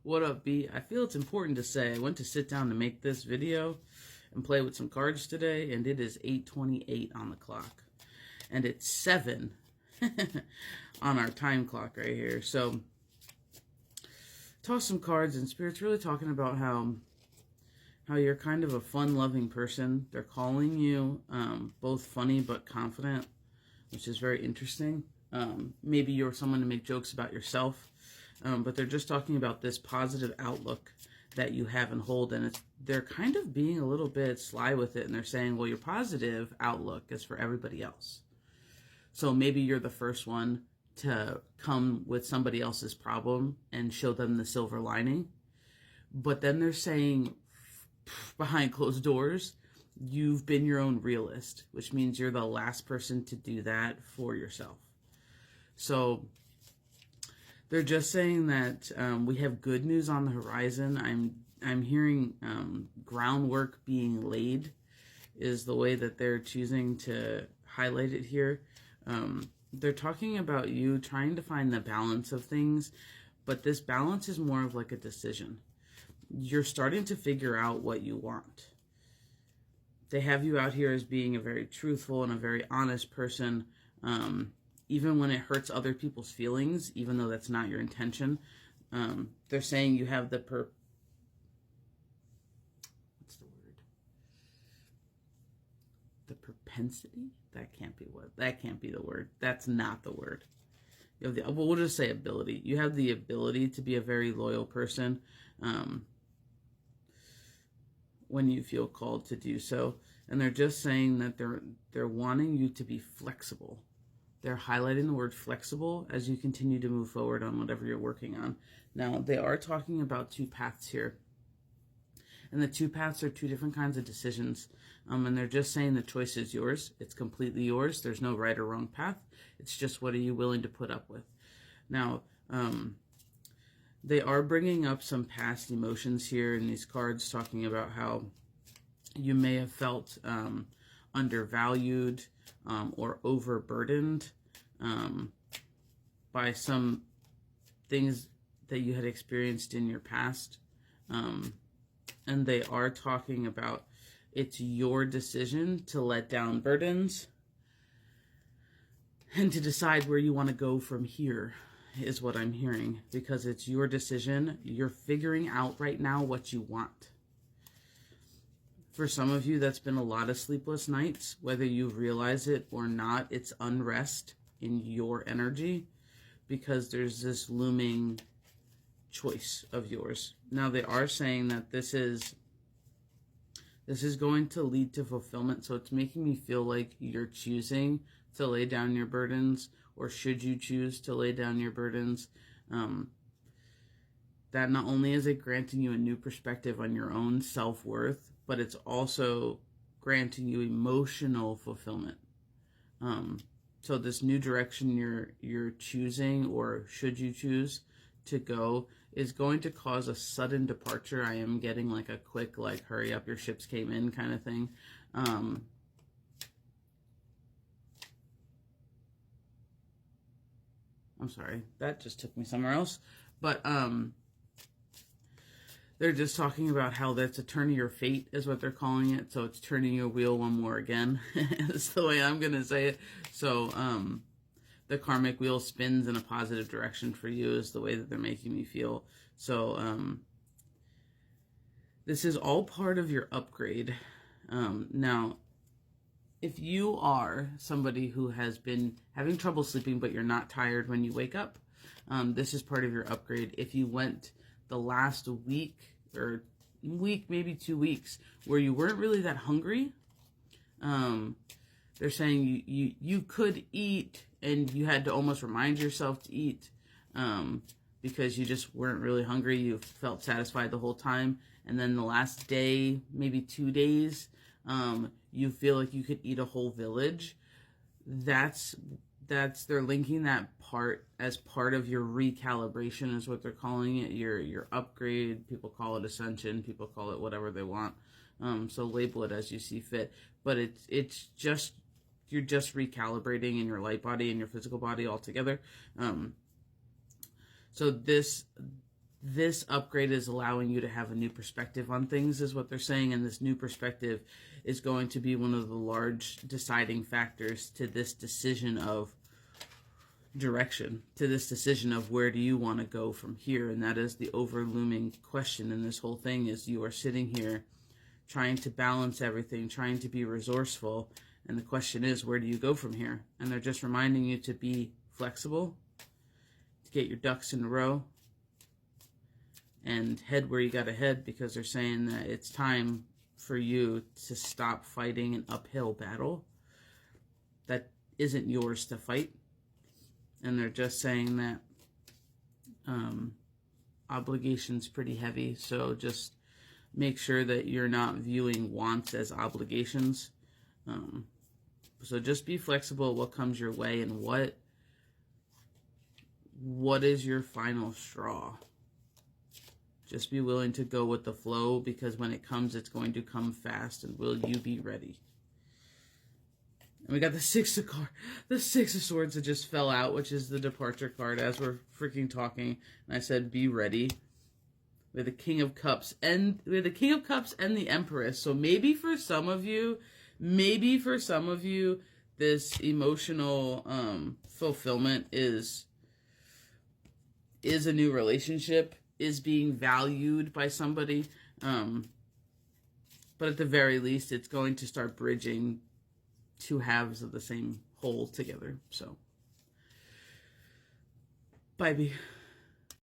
What up, B? I feel it's important to say I went to sit down to make this video and play with some cards today, and it is 8:28 on the clock. And it's 7 on our time clock right here. So, toss some cards, and Spirit's really talking about how you're kind of a fun-loving person. They're calling you both funny but confident, which is very interesting. Maybe you're someone to make jokes about yourself, but they're just talking about this positive outlook that you have and hold, and they're kind of being a little bit sly with it, and they're saying, well, your positive outlook is for everybody else. So maybe you're the first one to come with somebody else's problem and show them the silver lining. But then they're saying, behind closed doors, you've been your own realist, which means you're the last person to do that for yourself. So they're just saying that we have good news on the horizon. I'm hearing groundwork being laid is the way that they're choosing to highlight it here. They're talking about you trying to find the balance of things, but this balance is more of like a decision. You're starting to figure out what you want. They have you out here as being a very truthful and a very honest person, even when it hurts other people's feelings, even though that's not your intention. They're saying you have the what's the word? The propensity? That can't be the word. That's not the word. You have well, we'll just say ability. You have the ability to be a very loyal person when you feel called to do so. And they're just saying that they're wanting you to be flexible. They're highlighting the word flexible as you continue to move forward on whatever you're working on. Now, they are talking about two paths here. And the two paths are two different kinds of decisions. And they're just saying the choice is yours. It's completely yours. There's no right or wrong path. It's just what are you willing to put up with. Now, they are bringing up some past emotions here in these cards, talking about how you may have felt undervalued or overburdened by some things that you had experienced in your past. And they are talking about it's your decision to let down burdens and to decide where you want to go from here is what I'm hearing, because it's your decision. You're figuring out right now what you want. For some of you, that's been a lot of sleepless nights. Whether you realize it or not, it's unrest in your energy because there's this looming choice of yours. Now, they are saying that this is going to lead to fulfillment. So it's making me feel like you're choosing to lay down your burdens, or should you choose to lay down your burdens, that not only is it granting you a new perspective on your own self-worth, but it's also granting you emotional fulfillment. So this new direction you're choosing, or should you choose to go, is going to cause a sudden departure. I am getting like a quick, like, hurry up, your ships came in kind of thing. I'm sorry, that just took me somewhere else. But they're just talking about how that's a turn of your fate is what they're calling it. So it's turning your wheel one more again. That's the way I'm going to say it. So the karmic wheel spins in a positive direction for you is the way that they're making me feel. So this is all part of your upgrade. Now, if you are somebody who has been having trouble sleeping, but you're not tired when you wake up, this is part of your upgrade. If you went the last week, maybe 2 weeks, where you weren't really that hungry, they're saying you could eat, and you had to almost remind yourself to eat because you just weren't really hungry. You felt satisfied the whole time. And then the last day, maybe 2 days, you feel like you could eat a whole village. They're linking that part as part of your recalibration is what they're calling it. Your upgrade. People call it ascension. People call it whatever they want. So label it as you see fit. But it's just, you're just recalibrating in your light body and your physical body all together. So this this upgrade is allowing you to have a new perspective on things, is what they're saying. And this new perspective is going to be one of the large deciding factors to this decision of direction, to this decision of where do you want to go from here. And that is the overlooming question in this whole thing, is you are sitting here trying to balance everything, trying to be resourceful. And the question is, where do you go from here? And they're just reminding you to be flexible, to get your ducks in a row, and head where you got to head, because they're saying that it's time for you to stop fighting an uphill battle that isn't yours to fight. And they're just saying that obligation's pretty heavy, so just make sure that you're not viewing wants as obligations. So just be flexible what comes your way, and what is your final straw. Just be willing to go with the flow, because when it comes, it's going to come fast, and will you be ready? And we got the Six of Swords that just fell out, which is the departure card as we're freaking talking. And I said, be ready. We have the King of Cups and the Empress. So maybe for some of you, this emotional fulfillment is a new relationship, is being valued by somebody. But at the very least, it's going to start bridging two halves of the same whole together. So, bye, B.